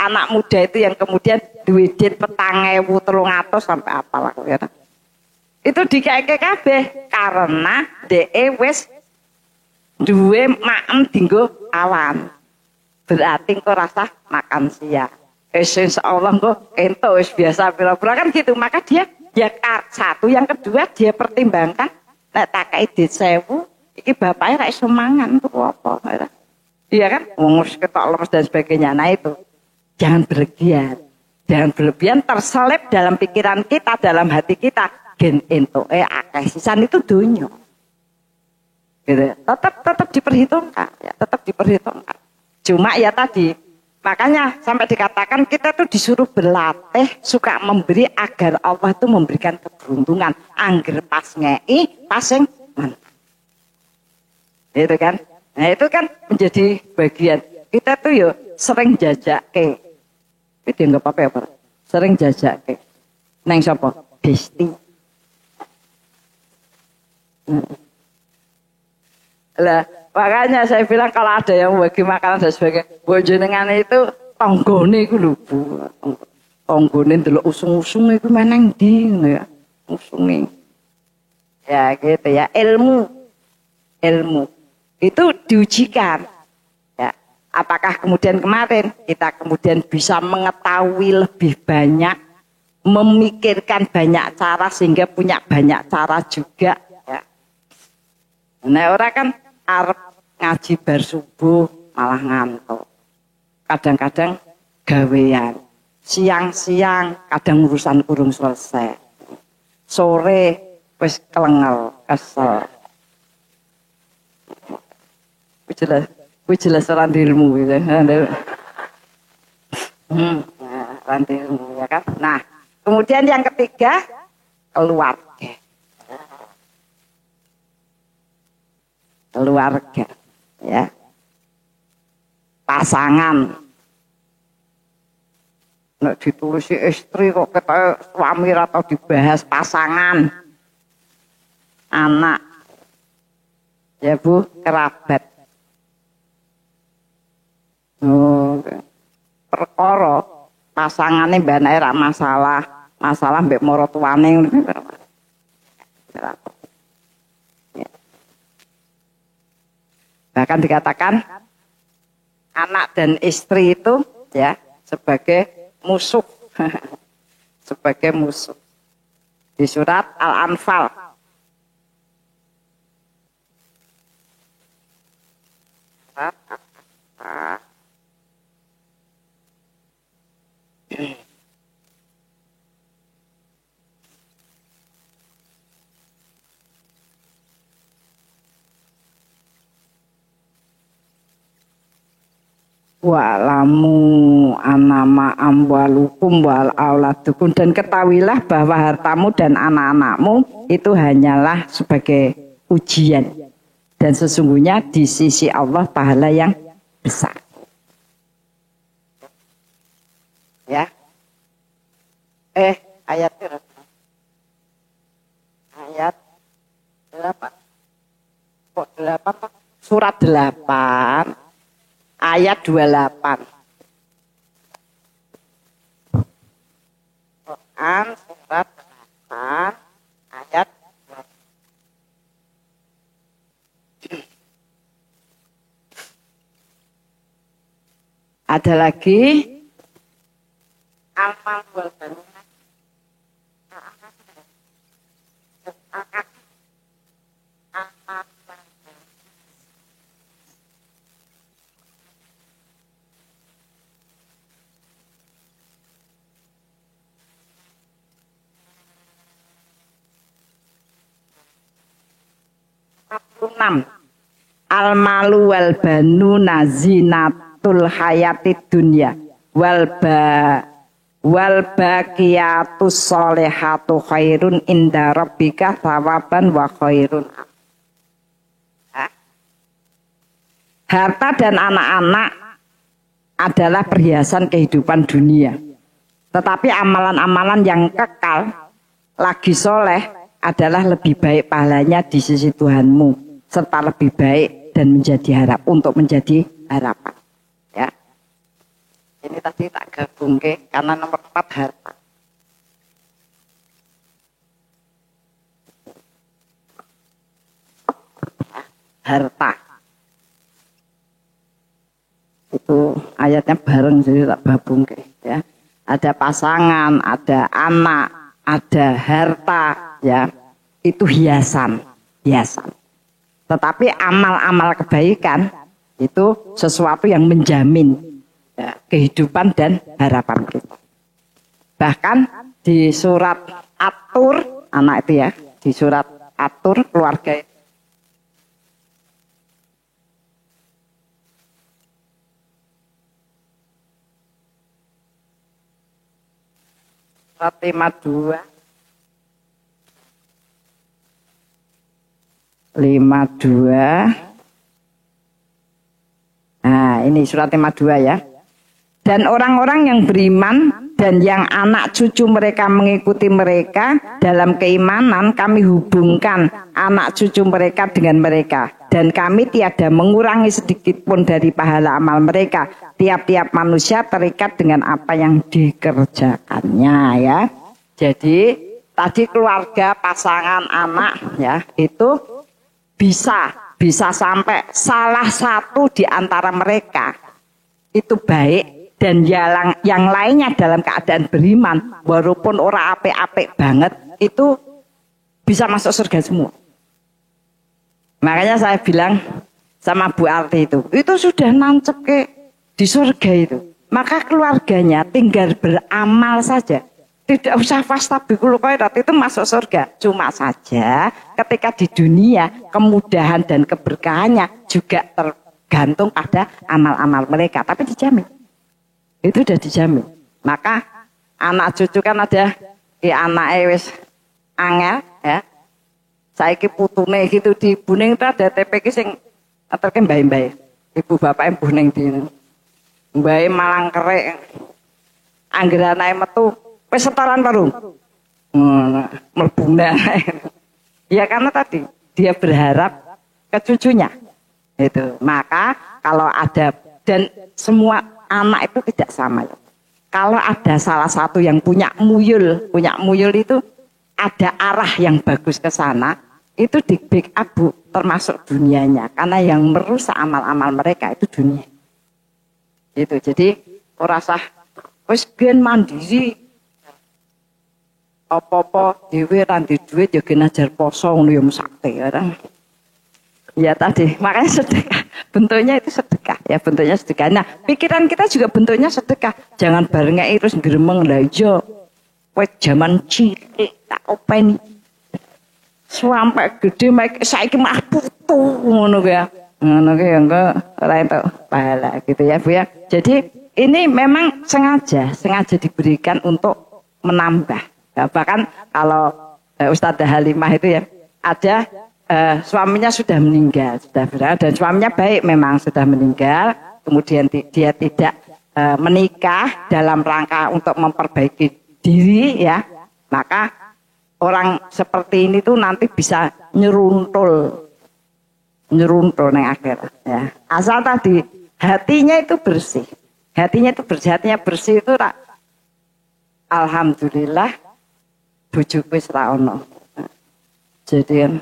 Speaker 1: anak muda itu yang kemudian duit 4.300 sampai apalah ya. Itu dikeke kabeh karena DE wis duwe maem dinggo awan. Berarti engko rasa makan siang. Insyaallah engko ento wis biasa pira-pira kan gitu. Maka dia ya satu, yang kedua dia pertimbangkan nek tak kei 1000 iki bapaknya ra iso mangan tuh apa. Iya kan? Wong wis ketok lemes dan sebagainya. Nah itu jangan berlebihan. Jangan berlebihan terselip dalam pikiran kita, dalam hati kita. Gen entoke akeh sisan itu donya. Gitu. Tetap diperhitungkan, ya, tetap diperhitungkan. Cuma ya tadi, makanya sampai dikatakan kita tuh disuruh berlatih suka memberi agar Allah tuh memberikan keberuntungan. Angger pas ngei, pas sing mantap. Itu kan? Nah itu kan menjadi bagian. Kita tuh yo sering jajake. Tapi dia nggak apa-apa ya Pak. Sering jajake. Neng sapa? Besti. Lah, makanya saya bilang kalau ada yang bagi makanan dan sebagainya, bojonengan itu tonggone iku lho Bu. Tonggone ndelok usung-usung iku meneng ndi ngono ya. Usunge. Ya gitu ya, ilmu itu diujikan. Ya, apakah kemudian kemarin kita kemudian bisa mengetahui lebih banyak, memikirkan banyak cara sehingga punya banyak cara juga. Nah orang kan arep ngaji bar subuh malah ngantuk. Kadang-kadang gawean. Siang-siang kadang urusan kurung selesai. Sore wis kelengel, kesel. Kuwi jelas ora ilmu gitu. Rantai ilmu ya kan. Nah, kemudian yang ketiga keluarga. Keluarga ya, pasangan. Nek ditulisi istri kok kata suami atau dibahas pasangan, anak ya Bu, kerabat. Perkara pasangane mbane ra masalah mbek maratuwane. Bahkan dikatakan anak dan istri itu ya sebagai musuh. Sebagai musuh. Di surat Al-Anfal. Wa'lamu anama amwalukum wal auladukum, dan ketahuilah bahwa hartamu dan anak-anakmu itu hanyalah sebagai ujian, dan sesungguhnya di sisi Allah pahala yang besar. Ya. Ayat berapa? Ayat 8. Kok 8? Surat 8. Ayat 28. Quran surat 8 ayat 28. Ada lagi amal wal banuna. 46. Al malu wal banuna zinatul hayatid dunya wal baqiyatus sholihatu khairun inda rabbika thawaban wa khairun. Harta dan anak-anak adalah perhiasan kehidupan dunia. Tetapi amalan-amalan yang kekal lagi soleh adalah lebih baik pahalanya di sisi Tuhanmu, serta lebih baik dan untuk menjadi harapan. Ya. Ini tadi tak gabung karena nomor 4 harta. Harta. Itu ayatnya bareng jadi tak gabung ya. Ada pasangan, ada anak, ada harta ya. Itu hiasan. Tetapi amal-amal kebaikan itu sesuatu yang menjamin ya, kehidupan dan harapan kita. Bahkan di surat At-Tur, anak itu ya, di surat At-Tur keluarga itu. Surat 52. Nah, ini surat 52 ya. Dan orang-orang yang beriman dan yang anak cucu mereka mengikuti mereka dalam keimanan, kami hubungkan anak cucu mereka dengan mereka. Dan kami tiada mengurangi sedikit pun dari pahala amal mereka. Tiap-tiap manusia terikat dengan apa yang dikerjakannya ya. Jadi tadi keluarga, pasangan, anak ya itu bisa sampai salah satu di antara mereka itu baik dan yang lainnya dalam keadaan beriman walaupun orang apik-apik banget itu bisa masuk surga semua. Makanya saya bilang sama Bu Arti itu sudah nancep di surga itu. Maka keluarganya tinggal beramal saja. Tidak usah fastabiqul khairat itu masuk surga. Cuma saja ketika di dunia kemudahan dan keberkahannya juga tergantung pada amal-amal mereka. Tapi dijamin. Itu sudah dijamin. Maka anak cucu kan ada di anak wis angel ya. Saiki putune gitu di Buning itu ada TPK sing aturke mbah-mbah. Ibu bapak yang Buning di mbah malang kerek. Angger anake metu wis setoran baru. Mlebu ya karena tadi dia berharap ke cucunya. Itu. Maka kalau ada dan semua anak itu tidak sama ya. Kalau ada salah satu yang punya muyul itu ada arah yang bagus ke sana, itu di backup Bu, termasuk dunianya. Karena yang merusak amal-amal mereka itu dunia. Gitu. Jadi ora sah wis ben mandiri. Apa-apa dhewe ra ndek dhuwit ya gen ajar poso ngono ya mesakte ya. Ya tadi, makanya sedekah. Bentuknya itu sedekah, ya bentuknya sedekah. Nah, pikiran kita juga bentuknya sedekah. Jangan bareng terus gremeng lah iya. Wis jaman cilik tak openi. Sampai gede saiki mah putu ngono ya. Ngono ki ya enggak ora entuk pahala gitu ya, Bu ya. Jadi ini memang sengaja diberikan untuk menambah. Ya, bahkan kalau Ustadzah Halimah itu ya ada suaminya sudah meninggal, dan suaminya baik memang sudah meninggal, kemudian dia tidak menikah dalam rangka untuk memperbaiki diri ya, maka orang seperti ini tuh nanti bisa nyeruntul nang akhir ya. Asal tadi hatinya itu bersih, hatinya bersih itu alhamdulillah bojoku wis ra ono. Jadi kan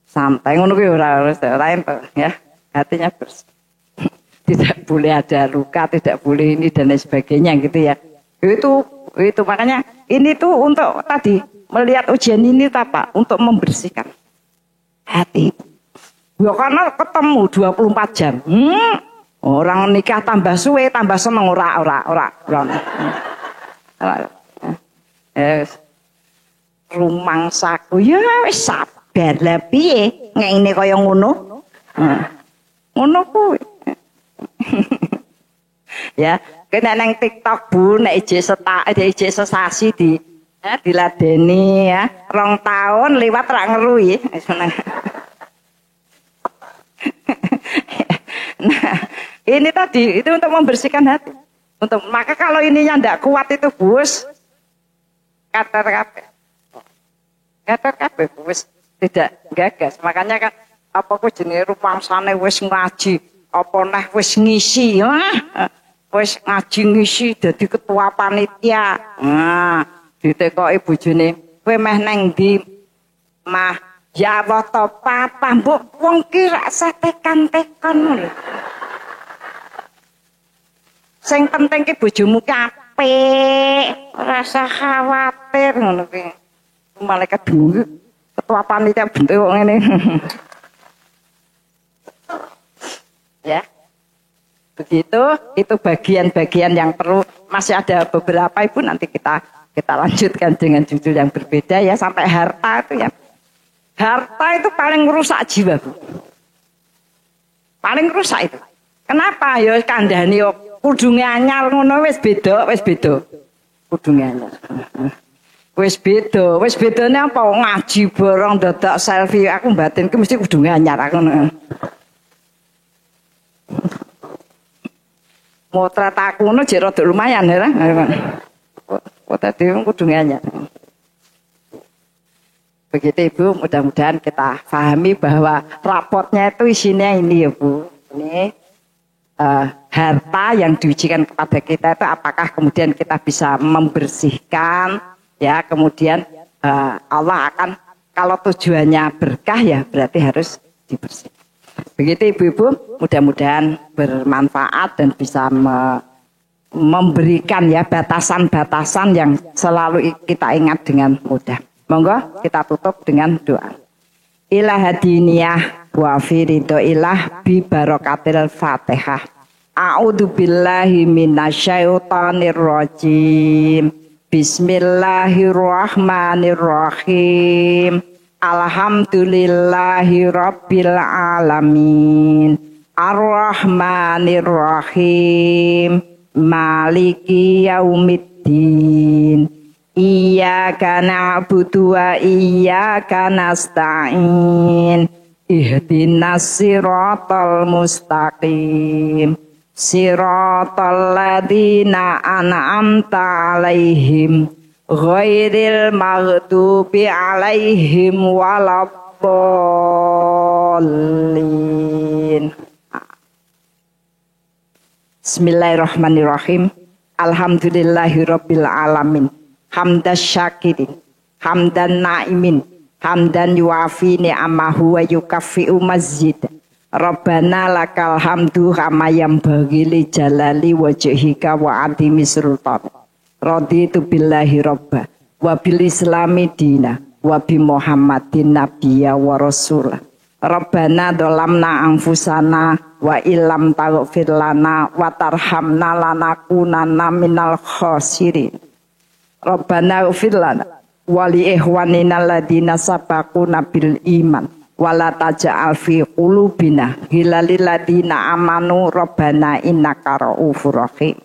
Speaker 1: santai ngono kuwi ora entuk ya. Hatinya bersih. Tidak boleh ada luka, tidak boleh ini dan lain sebagainya gitu ya. Itu makanya ini tuh untuk tadi melihat ujian ini apa? Untuk membersihkan hati. Ya karena ketemu 24 jam. Orang nikah tambah suwe, tambah seneng ora. Rumangsaku ya wis Lah piye ngene kaya ngono? Ngono kuwi. Ya, kena nang TikTok Bu nek ije sesasi diladeni ya. 2 tahun liwat rak ngerui. Nah, ini tadi itu untuk membersihkan hati. Maka kalau ininya ndak kuat itu bus kater kabeh wis tidak gagas. Makanya kan apa ku jenenge rupangsane wis ngaji, apa neh wis ngisi, wis ngaji ngisi dadi ketua panitia. Nah, ditekoki bojone, kowe meh nang ndi? Mah ya Allah to papa mbok wong ki rak tekan-tekan lho. Sing penting ki bojomu ki apik, ora usah khawatir ngono ki. Malaikat dulu ketua panitia bentuk ngene. Ya. Begitu, itu bagian-bagian yang perlu, masih ada beberapa Ibu nanti kita lanjutkan dengan judul yang berbeda ya, sampai harta itu ya. Harta itu paling rusak jiwa Bu. Paling rusak itu. Kenapa? Ya kandhani kudunge anyar ngono wis beda. Kudunge anyar. Wis bedane apa ngaji bareng dadak selfie aku batin ki mesti kudunge anyar aku ngono. Motret aku ngono jek rada lumayan ya. Kok tadi kudunge anyar. Begitu Ibu, mudah-mudahan kita pahami bahwa rapotnya itu isinya ini ya Bu. Ini harta yang diujikan kepada kita itu apakah kemudian kita bisa membersihkan ya, kemudian Allah akan kalau tujuannya berkah ya berarti harus dibersihkan. Begitu Ibu-ibu, mudah-mudahan bermanfaat dan bisa memberikan ya batasan-batasan yang selalu kita ingat dengan mudah. Monggo kita tutup dengan doa. Ilahadiniyah wa firido ilah bi barokatil Fatihah. A'udzu billahi minasyaitonir rajim. Bismillahirrahmanirrahim. Alhamdulillahi rabbil alamin. Ar-Rahmanirrahim. Maliki yaumiddin. Iyyaka na'budu wa iyyaka nasta'in. Ihdinas siratal mustaqim. Siratal ladzina an'amta 'alaihim ghairil maghdubi 'alaihim waladdallin. Bismillahirrahmanirrahim. Alhamdulillahirabbil alamin. Hamdas syakirin, hamdan na'imin, hamdan yuafi ni'amahu wa yukaffi'u mazid. Rabbana lakal hamdu kama yambaghi li jalali wajhika wa adimi sultan. Raditu billahi robba wa bil islami dina wa bi muhammadin nabiyya wa rasulah. Rabbana dolamna anfusana wa illam taghfir lana wa tarhamna lanakunanna minal khasirin. Rabbana ighfir lana wa li ikhwanina alladziina sabaquna bil iman wa la taj'al fi qulubina ghillan lil ladziina amanu rabbana innaka ra'ufur rahim.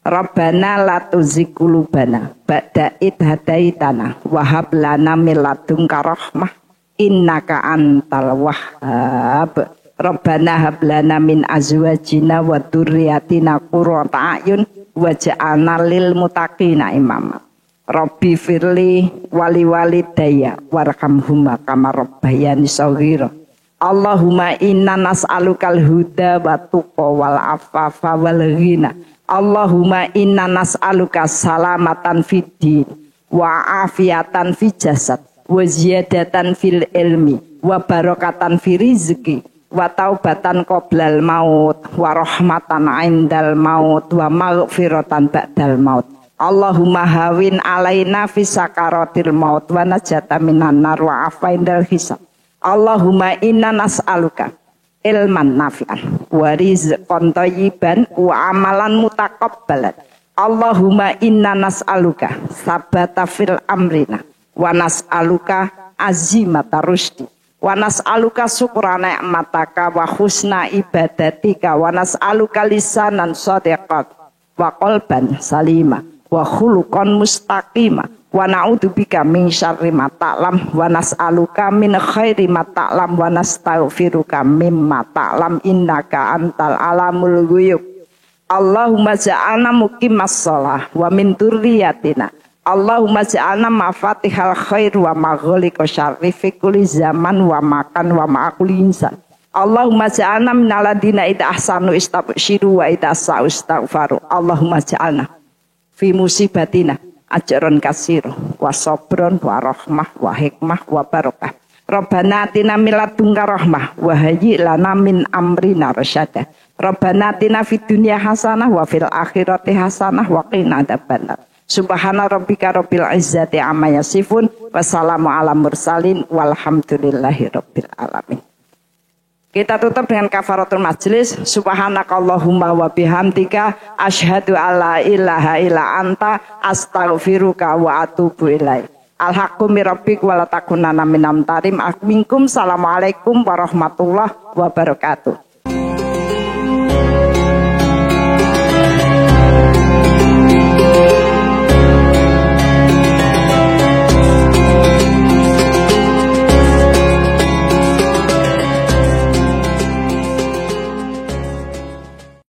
Speaker 1: Rabbana la tuzigh qulubana ba'da idh hadaitana wa hab lana min ladunka rahmah innaka antal wahhab. Rabbana hab lana min azwajina wa dzurriyyatina qurrata a'yun waj'alna lil muttaqina imama. Rabbi firli wali walidayya warhamhuma kama rabbayani shaghira. Allahumma inna nas'alukal huda wa tuqa wal afafa wal ghina. Allahumma inna nas'aluka salamatan fid din wa afiyatan fi jasad wa ziyadatan fil ilmi wa barakatan fi rizqi wa taubatan qoblal maut wa rahmatan indal maut wa maghfiratan ba'dal maut. Allahumma hawin alaina fi sakaratil maut wa najata minan nar wa afaindal hisab. Allahumma inna nas'aluka ilman nafi'an wa rizqan thayyiban wa amalan mutaqabbalan. Allahumma inna nas'aluka sabata fil amrina wa nas'aluka azimata rusdi. Wa nas'aluka syukra ni'mataka wa husna ibadatika wa nas'aluka lisanan shadiqan wa qalban salima wa khuluqan mustaqima wa na'udzubika min syarri ma ta'lam wa nas'aluka min khairi ma ta'lam wa nastaghfiruka mimma ta'lam innaka antal alamul ghuyub. Allahumma ja'alna muqimas shalah wa min dzurriyyatina. Allahumma ja'alna mafatihal khair wa maghliqa syarri fi kulli zaman wa makan wa ma'akuli insan. Allahumma ja'alna minal ladina idza ahsanu istabshiru wa idza sa'u istaghfaru. Allahumma ja'alna fi musibatina ajron kasir wa sabron wa rahmah wa hikmah wa barakah. Rabbana atina min ladunka rahmah wa hayyi lana min amrina rasyada. Rabbana atina fid dunya hasanah wa fil akhirati hasanah wa qina adzabannar. Subhana rabbika rabbil izzati amma yasifun wassalamu ala mursalin walhamdulillahi rabbil alamin. Kita tutup dengan kafaratul majlis. Subhanakallahumma wa bihamdika asyhadu alla ilaha illa anta astaghfiruka wa atubu ilaik. Alhaqqu mir rabbik wa la takunanna minam tarim. Minkum. Assalamualaikum warahmatullahi wabarakatuh.